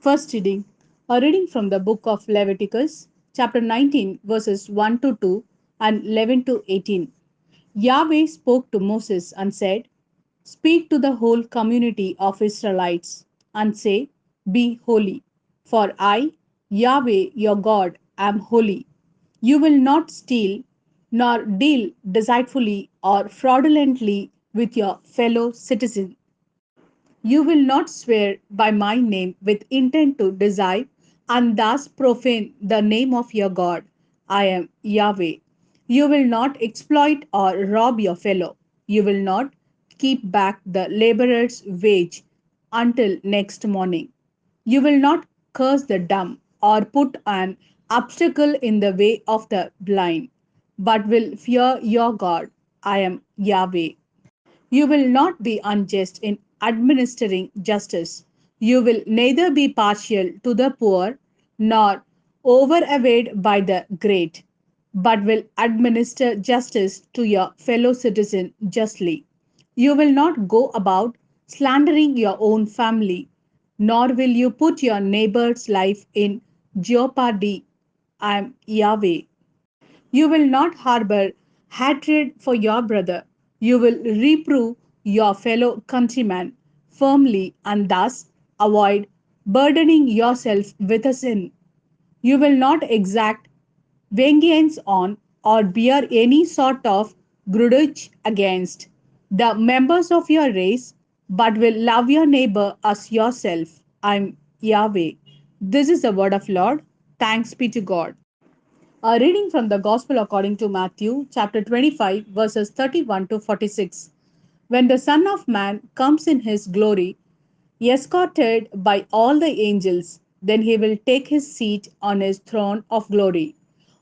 First reading, a reading from the book of Leviticus, chapter 19, verses 1 to 2 and 11 to 18. Yahweh spoke to Moses and said, Speak to the whole community of Israelites and say, Be holy, for I, Yahweh your God, am holy. You will not steal, nor deal deceitfully or fraudulently with your fellow citizen. You will not swear by my name with intent to deceive and thus profane the name of your God. I am Yahweh. You will not exploit or rob your fellow. You will not keep back the laborer's wage until next morning. You will not curse the dumb or put an obstacle in the way of the blind, but will fear your God. I am Yahweh. You will not be unjust in administering justice. You will neither be partial to the poor nor overawed by the great, but will administer justice to your fellow citizen justly. You will not go about slandering your own family, nor will you put your neighbor's life in jeopardy. I am Yahweh. You will not harbor hatred for your brother. You will reprove your fellow countryman firmly and thus avoid burdening yourself with a sin. You will not exact vengeance on or bear any sort of grudge against the members of your race, but will love your neighbor as yourself. I'm Yahweh. This is the word of Lord. Thanks be to God. A reading from the Gospel according to Matthew, chapter 25, verses 31 to 46. When the Son of Man comes in his glory, escorted by all the angels, then he will take his seat on his throne of glory.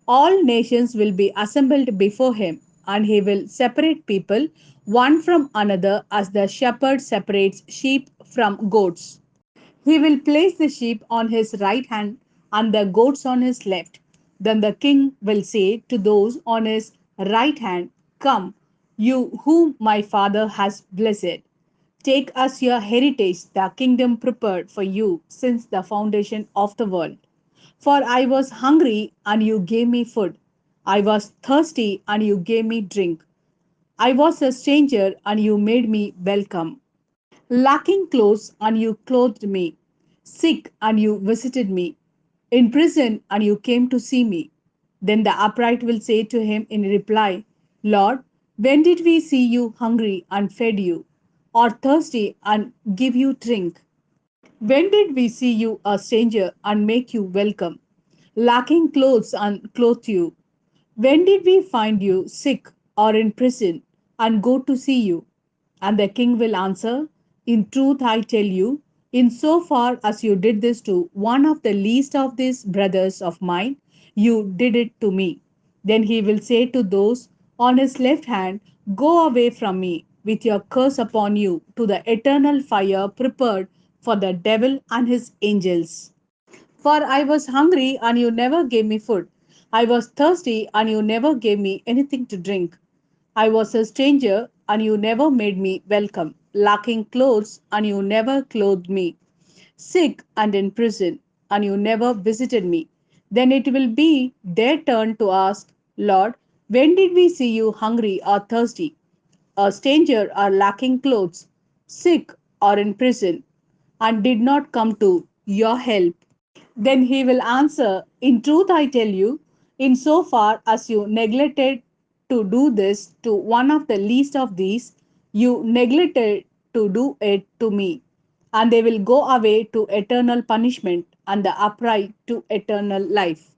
All nations will be assembled before him, and he will separate people one from another as the shepherd separates sheep from goats. He will place the sheep on his right hand and the goats on his left. Then the king will say to those on his right hand, Come, you whom my father has blessed. Take as your heritage the kingdom prepared for you since the foundation of the world. For I was hungry and you gave me food. I was thirsty and you gave me drink. I was a stranger and you made me welcome. Lacking clothes and you clothed me, sick and you visited me, in prison and you came to see me. Then the upright will say to him in reply, Lord, when did we see you hungry and fed you, or thirsty and give you drink? When did we see you a stranger and make you welcome, lacking clothes and clothe you? When did we find you sick or in prison and go to see you? And the king will answer, In truth I tell you, in so far as you did this to one of the least of these brothers of mine, you did it to me. Then he will say to those on his left hand, Go away from me with your curse upon you to the eternal fire prepared for the devil and his angels. For I was hungry, and you never gave me food. I was thirsty, and you never gave me anything to drink. I was a stranger, and you never made me welcome. Lacking clothes, and you never clothed me. Sick and in prison, and you never visited me. Then it will be their turn to ask, Lord, when did we see you hungry or thirsty, a stranger or lacking clothes, sick or in prison, and did not come to your help? Then he will answer, In truth I tell you, in so far as you neglected to do this to one of the least of these, you neglected to do it to me. And they will go away to eternal punishment, and the upright to eternal life.